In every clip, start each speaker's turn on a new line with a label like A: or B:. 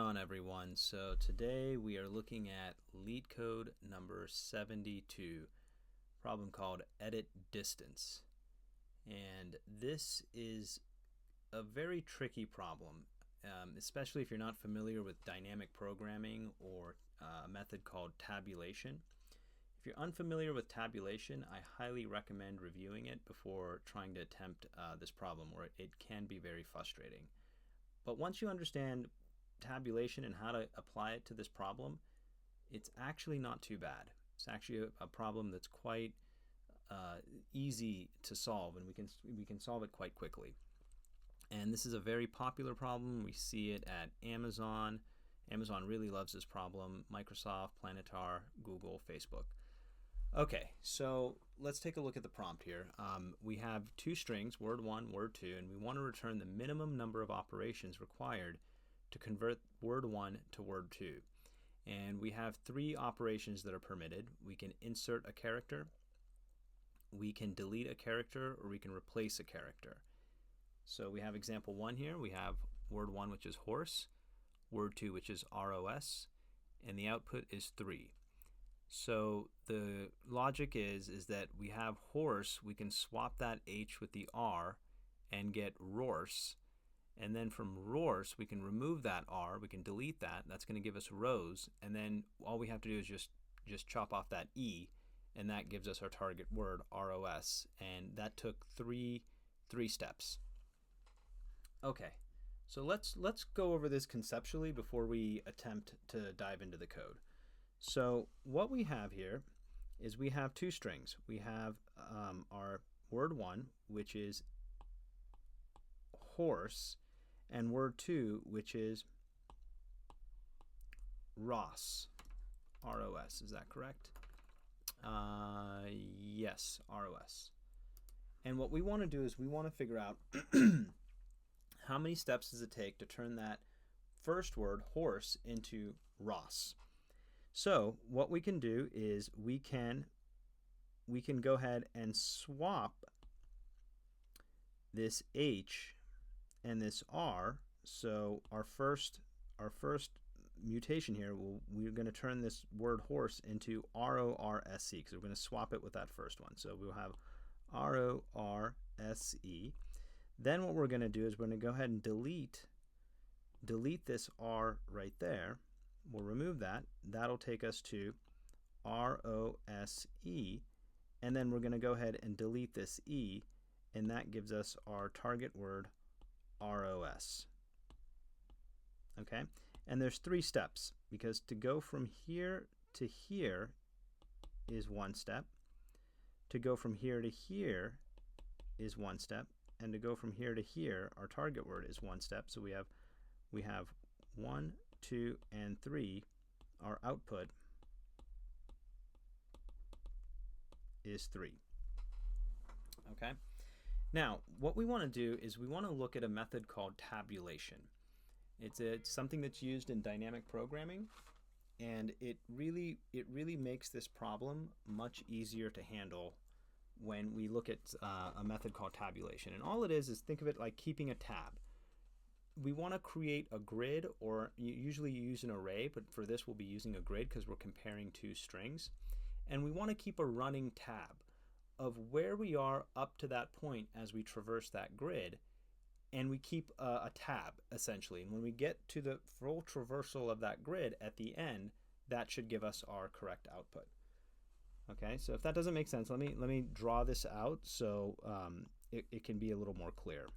A: on, everyone? So today we are looking at Leetcode number 72, problem called edit distance. And this is a very tricky problem, especially if you're not familiar with dynamic programming or a method called tabulation. If you're unfamiliar with tabulation, I highly recommend reviewing it before trying to attempt this problem, or it can be very frustrating. But once you understand tabulation and how to apply it to this problem, it's actually not too bad. It's actually a problem that's quite easy to solve, and we can solve it quite quickly. And this is a very popular problem. We see it at Amazon. Amazon really loves this problem. Microsoft, Planetar, Google, Facebook. Okay, so let's take a look at the prompt here. We have two strings, word1, word2, and we want to return the minimum number of operations required to convert word1 to word2. And we have three operations that are permitted. We can insert a character, we can delete a character, or we can replace a character. So we have example 1 here. We have word1, which is horse, word2, which is ROS, and the output is 3. So the logic is that we have horse, we can swap that H with the R and get rorse. And then from rorse, we can remove that R, we can delete that. That's going to give us rows. And then all we have to do is just chop off that E, and that gives us our target word, ROS. And that took three steps. Okay, so let's go over this conceptually before we attempt to dive into the code. So what we have here is we have two strings. We have our word1, which is horse, and word2, which is Ross, ROS. Is that correct? Yes, ROS. And what we want to do is we want to figure out how many steps does it take to turn that first word, horse, into Ross. So what we can do is we can go ahead and swap this H and this R. So our first mutation here, we're going to turn this word horse into RORSE, because we're going to swap it with that first one. So we'll have RORSE. Then what we're going to do is we're going to go ahead and delete this R right there. We'll remove that. That'll take us to ROSE, and then we're going to go ahead and delete this E, and that gives us our target word, ROS. Okay, and there's 3 steps, because to go from here to here is 1 step, to go from here to here is 1 step, and to go from here to here, our target word, is 1 step. So we have 1, 2, and 3. Our output is 3. Okay. Now, what we want to do is we want to look at a method called tabulation. It's something that's used in dynamic programming, and it really makes this problem much easier to handle when we look at a method called tabulation. And all it is think of it like keeping a tab. We want to create a grid, or usually you use an array, but for this we'll be using a grid because we're comparing 2 strings. And we want to keep a running tab of where we are up to that point as we traverse that grid, and we keep a tab essentially. And when we get to the full traversal of that grid at the end, that should give us our correct output. Okay, so if that doesn't make sense, let me draw this out so it can be a little more clear.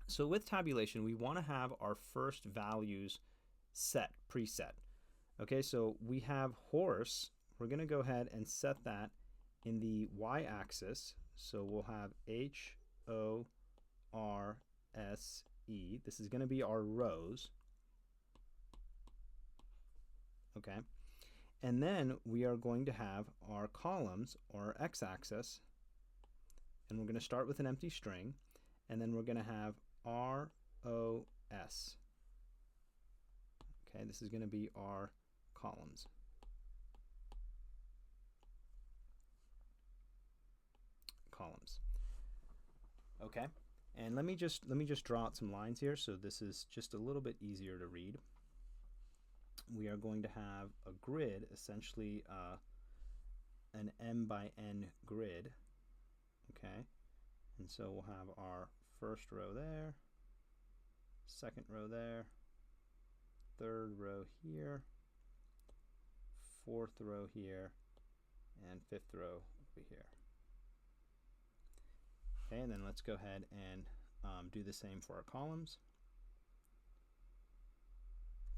A: So with tabulation, we want to have our first values preset. Okay, so we have horse. We're going to go ahead and set that in the y-axis. So we'll have HORSE. This is going to be our rows. Okay, and then we are going to have our columns, or our x-axis, and we're going to start with an empty string, and then we're going to have ROS. Okay, this is going to be our columns. Okay, and let me just draw out some lines here so this is just a little bit easier to read. we are going to have a grid, essentially an m by n grid, okay? And so we'll have our first row there, second row there, third row here, fourth row here, and fifth row over here. Okay, and then let's go ahead and do the same for our columns.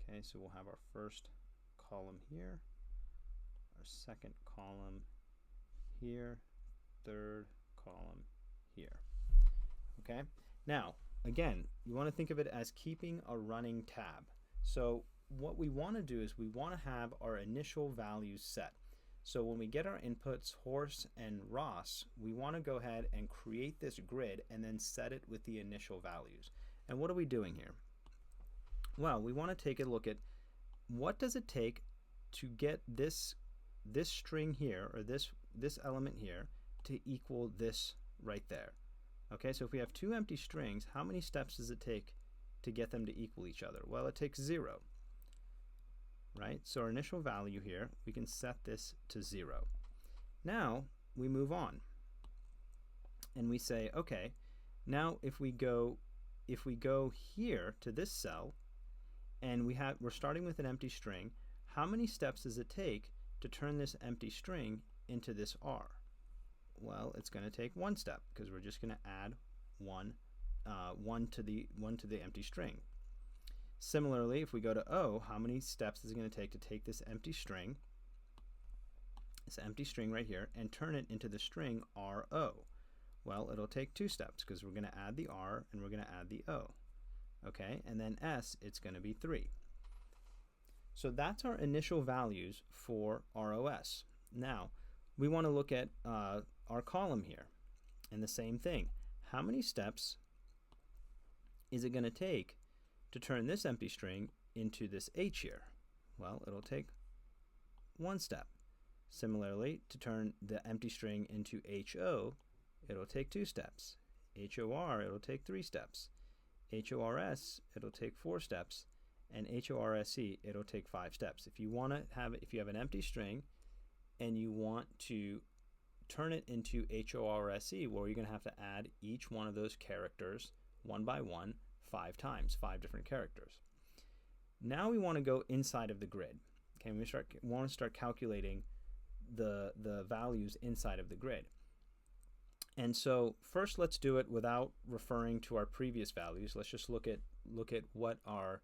A: Okay, so we'll have our first column here, our second column here, third column here. Okay, now again, you want to think of it as keeping a running tab. So what we want to do is we want to have our initial values set. So when we get our inputs, horse and Ross, we want to go ahead and create this grid and then set it with the initial values. And what are we doing here? Well, we want to take a look at what does it take to get this string here, or this element here, to equal this right there. Okay, so if we have two empty strings, how many steps does it take to get them to equal each other? Well, it takes 0. Right? So our initial value here, we can set this to 0. Now we move on and we say, okay, now if we go here to this cell and we're starting with an empty string, how many steps does it take to turn this empty string into this R? Well, it's going to take 1 step, because we're just going to add one to the empty string. Similarly, if we go to O, how many steps is it going to take this empty string right here, and turn it into the string RO? Well, it'll take 2 steps, because we're going to add the R and we're going to add the O. Okay, and then S, it's going to be 3. So that's our initial values for ROS. Now, we want to look at our column here, and the same thing. How many steps is it going to take to turn this empty string into this H here? Well, it'll take 1 step. Similarly, to turn the empty string into HO, it'll take 2 steps. HOR, it'll take 3 steps. HORS, it'll take 4 steps. And HORSE, it'll take 5 steps. If you have an empty string and you want to turn it into HORSE, well, you're going to have to add each one of those characters one by one 5 times, 5 different characters. Now we want to go inside of the grid. Okay, we want to start calculating the values inside of the grid. And so first, let's do it without referring to our previous values. Let's just look at what our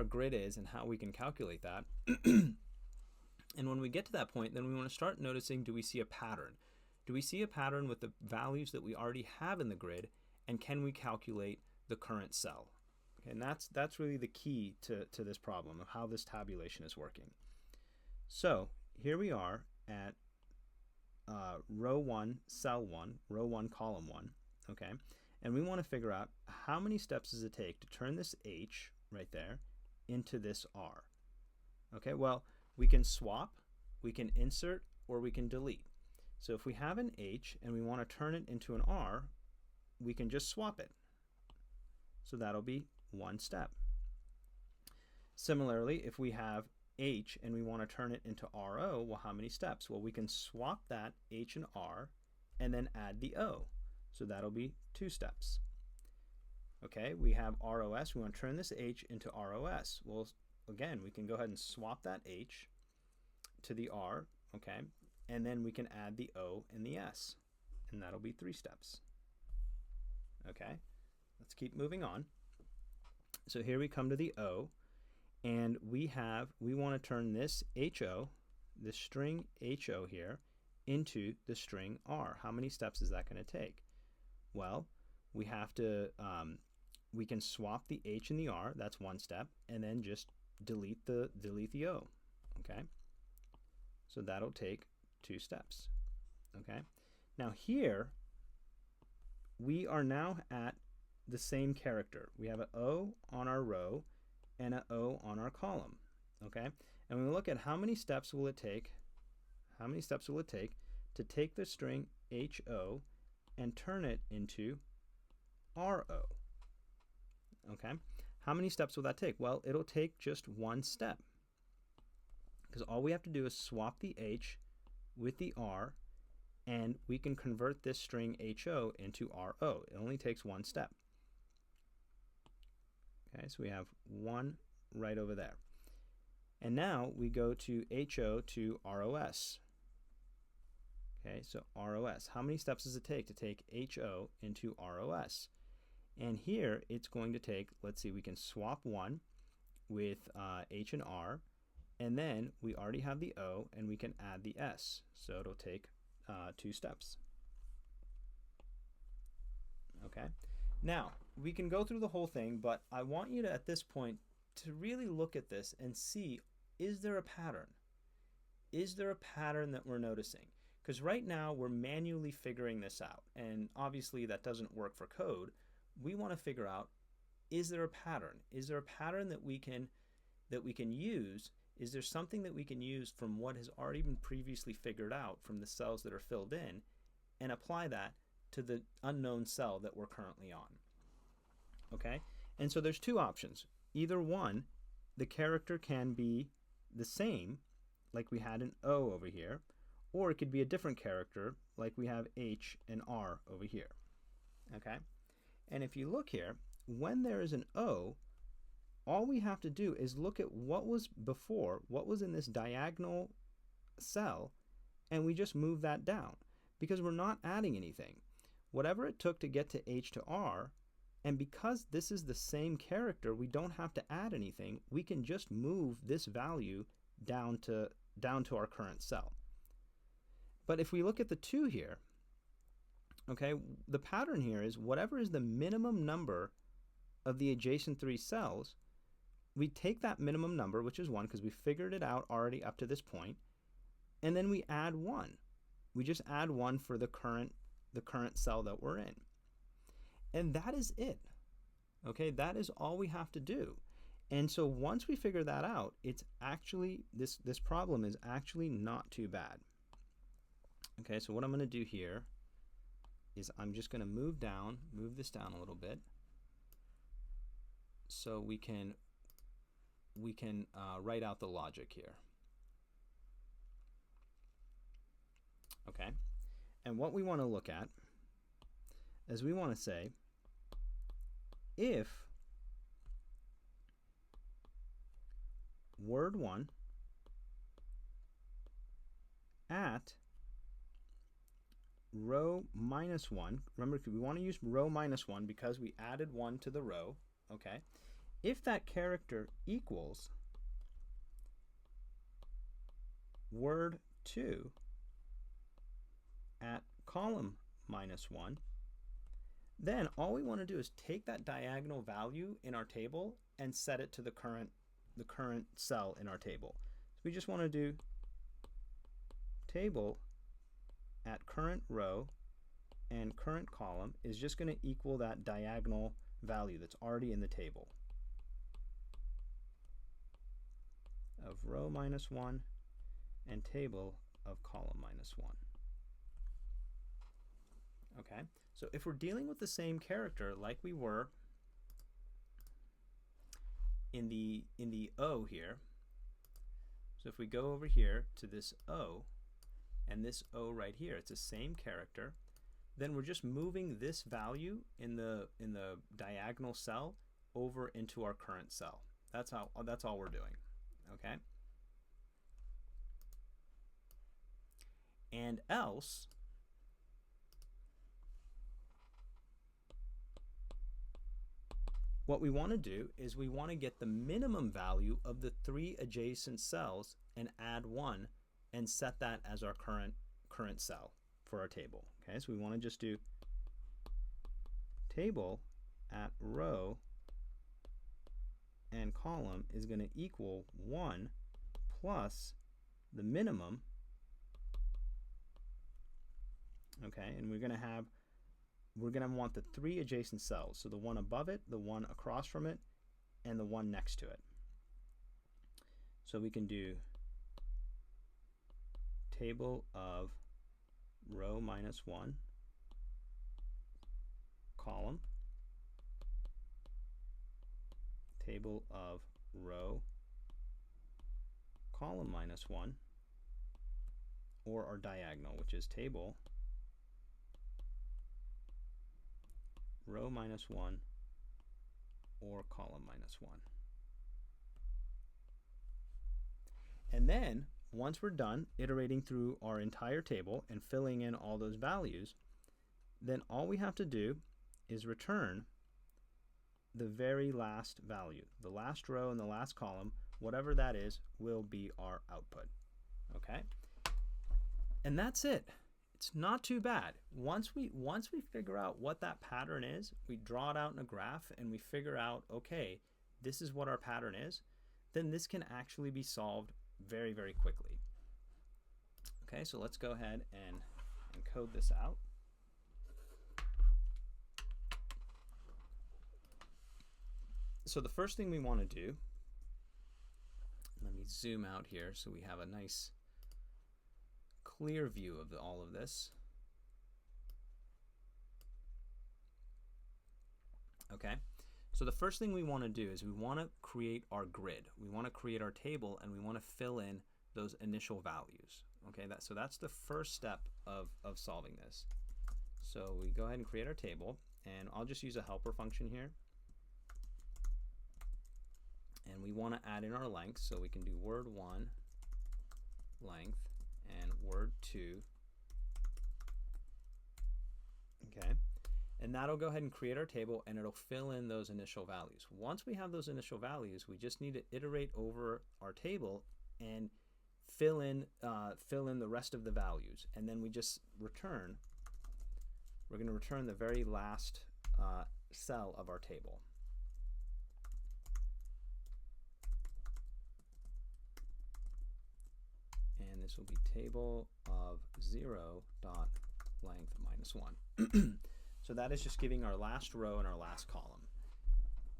A: grid is and how we can calculate that. And when we get to that point, then we want to start noticing, do we see a pattern? Do we see a pattern with the values that we already have in the grid, and can we calculate the current cell? Okay, and that's really the key to this problem of how this tabulation is working. So here we are at row 1, cell 1, row 1, column 1, okay? And we want to figure out how many steps does it take to turn this H right there into this R. Okay, well, we can swap, we can insert, or we can delete. So if we have an H and we want to turn it into an R, we can just swap it. So that'll be 1 step. Similarly, if we have H and we want to turn it into RO, well, how many steps? Well, we can swap that H and R and then add the O. So that'll be 2 steps. Okay, we have ROS. We want to turn this H into ROS. Well, again, we can go ahead and swap that H to the R, okay, and then we can add the O and the S, and that'll be 3 steps. Okay, let's keep moving on. So here we come to the O, and we want to turn this HO, this string HO here, into the string R. How many steps is that going to take? Well, we have to, we can swap the H and the R, that's 1 step, and then just delete the O, okay? So that'll take 2 steps, okay? Now here, we are now at the same character. We have an O on our row and an O on our column, okay? And when we look at how many steps will it take to take the string HO and turn it into RO, okay? How many steps will that take? Well, it'll take just 1 step. because all we have to do is swap the H with the R, and we can convert this string HO into RO. It only takes one step. Okay, so we have one right over there. And now we go to HO to ROS. Okay, so ROS. How many steps does it take to take HO into ROS? And here it's going to take, let's see, we can swap one with H and R, and then we already have the O, and we can add the S. So it'll take 2 steps. Okay, now we can go through the whole thing, but I want you to, at this point, to really look at this and see, is there a pattern? Is there a pattern that we're noticing? Because right now we're manually figuring this out, and obviously that doesn't work for code. We want to figure out, is there a pattern? Is there a pattern that we can use? Is there something that we can use from what has already been previously figured out from the cells that are filled in, and apply that to the unknown cell that we're currently on? Okay, and so there's 2 options. Either one, the character can be the same, like we had an O over here, or it could be a different character, like we have H and R over here. Okay, and if you look here, when there is an O, all we have to do is look at what was before, what was in this diagonal cell, and we just move that down, because we're not adding anything. Whatever it took to get to H to R, and because this is the same character, we don't have to add anything. We can just move this value down to our current cell. But if we look at the 2 here, okay, the pattern here is whatever is the minimum number of the adjacent 3 cells, we take that minimum number, which is 1, because we figured it out already up to this point, and then we add 1. We just add 1 for the current cell that we're in. And that is it. Okay, that is all we have to do. And so once we figure that out, it's actually, this problem is actually not too bad. Okay, so what I'm going to do here is I'm just going to move this down a little bit, so we can write out the logic here. Okay, and what we want to look at is we want to say, if word1 at row -1, remember we want to use row -1 because we added 1 to the row, okay? If that character equals word2 at column -1, then all we want to do is take that diagonal value in our table and set it to the current cell in our table. So we just want to do table at current row and current column is just going to equal that diagonal value that's already in the table of row -1 and table of column -1. Okay, so if we're dealing with the same character like we were in the O here, so if we go over here to this O and this O right here, it's the same character, then we're just moving this value in the diagonal cell over into our current cell. That's all we're doing. Okay, and else what we want to do is we want to get the minimum value of the 3 adjacent cells and add 1 and set that as our current cell for our table. Okay, so we want to just do table at row and column is going to equal 1 plus the minimum. Okay, and we're going to want the 3 adjacent cells, so the one above it, the one across from it, and the one next to it. So we can do table of row -1 column, table of row column minus 1, or our diagonal, which is table row minus 1 or column minus 1. And then once we're done iterating through our entire table and filling in all those values, then all we have to do is return the very last value. The last row and the last column, whatever that is, will be our output. Okay? And that's it. It's not too bad. Once we figure out what that pattern is, we draw it out in a graph and we figure out, okay, this is what our pattern is, then this can actually be solved very, very quickly. Okay, so let's go ahead and code this out. So the first thing we want to do, let me zoom out here so we have a nice clear view of all of this. Okay, so the first thing we want to do is we want to create our grid. We want to create our table and we want to fill in those initial values. Okay, so that's the first step of solving this. So we go ahead and create our table, and I'll just use a helper function here. And we want to add in our length, so we can do word1 length and word2. Okay, and that'll go ahead and create our table and it'll fill in those initial values. Once we have those initial values, we just need to iterate over our table and fill in the rest of the values, and then we just return. We're going to return the very last cell of our table. And this will be table of 0.length minus 1. So that is just giving our last row and our last column.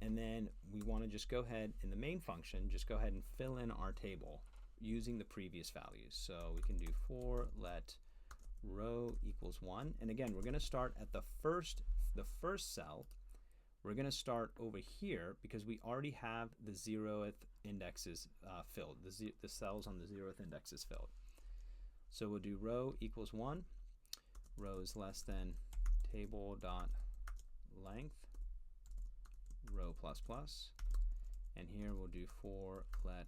A: And then we want to just go ahead in the main function, just go ahead and fill in our table using the previous values. So we can do for let row equals 1. And again, we're going to start at the first cell. We're going to start over here because we already have the 0th indexes filled. The cells on the 0th index is filled. So we'll do row equals 1. Row is less than table dot length row plus plus. And here we'll do for let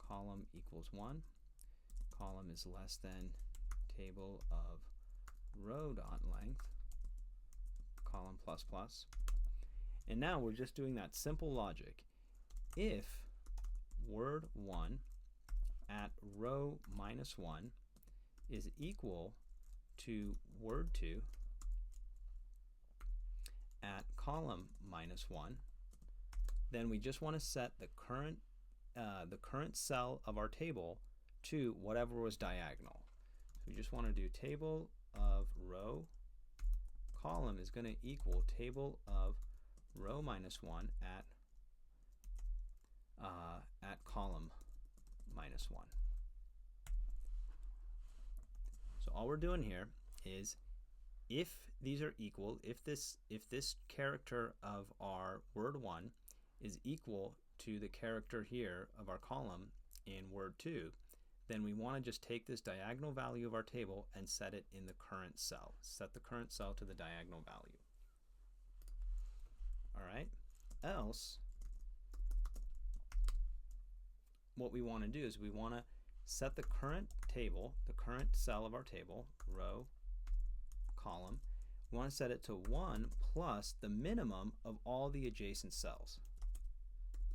A: column equals 1. Column is less than table of row dot length column plus plus. And now we're just doing that simple logic. If word1 at row minus 1 is equal to word2 at column minus 1, then we just want to set the current cell of our table to whatever was diagonal. So we just want to do table of row column is going to equal table of row minus 1 at column minus 1. So all we're doing here is if these are equal, if this character of our word1 is equal to the character here of our column in word2, then we want to just take this diagonal value of our table and set it in the current cell. Set the current cell to the diagonal value. All right, else what we want to do is we want to set the current table, the current cell of our table, row, column, we want to set it to 1 plus the minimum of all the adjacent cells.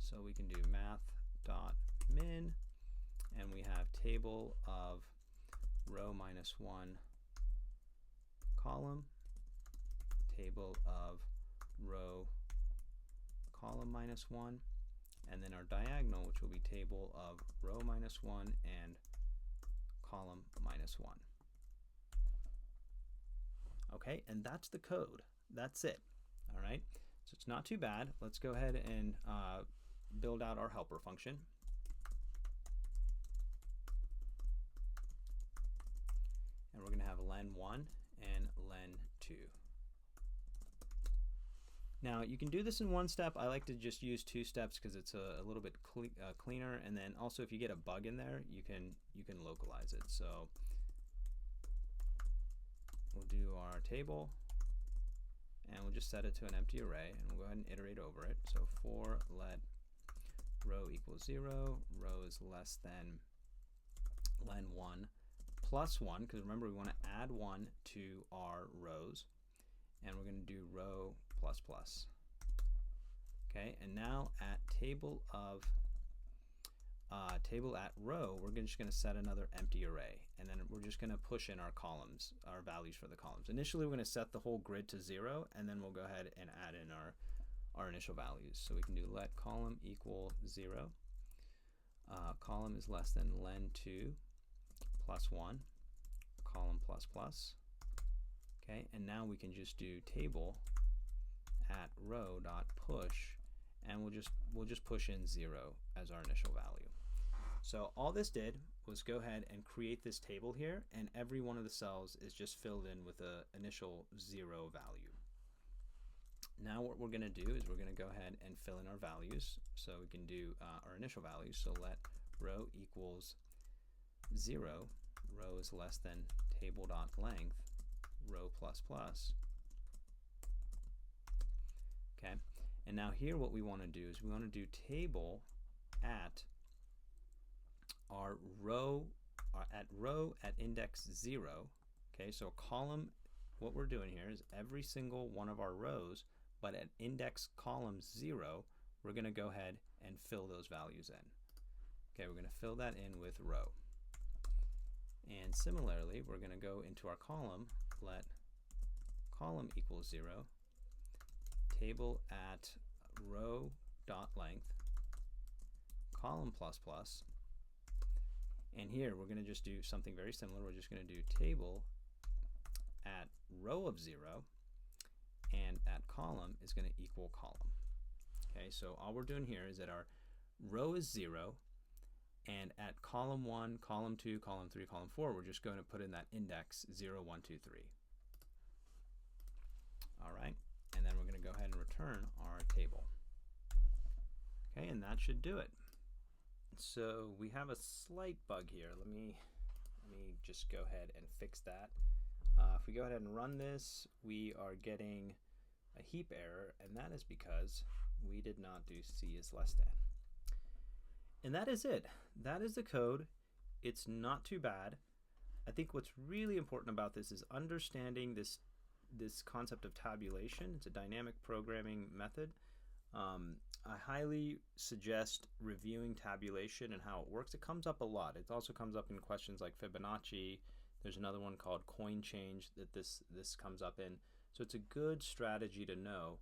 A: So we can do math.min, and we have table of row minus 1 column, table of row column minus 1, and then our diagonal, which will be table of row minus 1 and column minus 1. Okay, and that's the code. That's it. All right, so it's not too bad. Let's go ahead and build out our helper function. And we're going to have len1 and len2. Now you can do this in one step. I like to just use 2 steps because it's a little bit cleaner, and then also if you get a bug in there, you can localize it. So we'll do our table, and we'll just set it to an empty array, and we'll go ahead and iterate over it. So for let row equals 0, row is less than len1 plus 1, because remember we want to add 1 to our rows, and we're going to do row plus plus. Okay, and now at table at row, we're just going to set another empty array, and then we're just going to push in our columns, our values for the columns. Initially we're going to set the whole grid to 0, and then we'll go ahead and add in our initial values. So we can do let column equal 0, column is less than len2 plus 1, column plus plus. Okay, and now we can just do table at row dot push, and we'll just push in 0 as our initial value. So all this did was go ahead and create this table here, and every one of the cells is just filled in with an initial 0 value. Now what we're going to do is we're going to go ahead and fill in our values. So we can do our initial values. So let row equals 0, row is less than table.length, row plus plus. Okay, and now here what we want to do is we want to do table at our row at index 0. Okay, so column, what we're doing here is every single one of our rows, but at index column 0, we're going to go ahead and fill those values in. Okay, we're going to fill that in with row. And similarly, we're going to go into our column, let column equals 0, table at row dot length, column plus plus, and here we're going to just do something very similar. We're just going to do table at row of 0, and at column is going to equal column. Okay, so all we're doing here is that our row is 0, and at column 1, column 2, column 3, column 4, we're just going to put in that index 0, 1, 2, 3. All right, and then we're going to go ahead and return our table. Okay, and that should do it. So we have a slight bug here. Let me just go ahead and fix that. If we go ahead and run this, we are getting a heap error, and that is because we did not do c is less than. And that is it. That is the code. It's not too bad. I think what's really important about this is understanding this concept of tabulation. It's a dynamic programming method. I highly suggest reviewing tabulation and how it works. It comes up a lot. It also comes up in questions like Fibonacci. There's another one called coin change that this comes up in. So it's a good strategy to know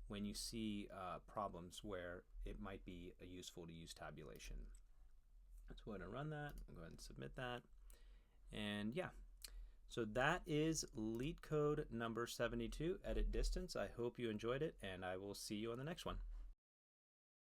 A: when you see problems where it might be useful to use tabulation. Let's go ahead and run that. I'll go ahead and submit that. And yeah, so that is Leetcode number 72, edit distance. I hope you enjoyed it, and I will see you on the next one.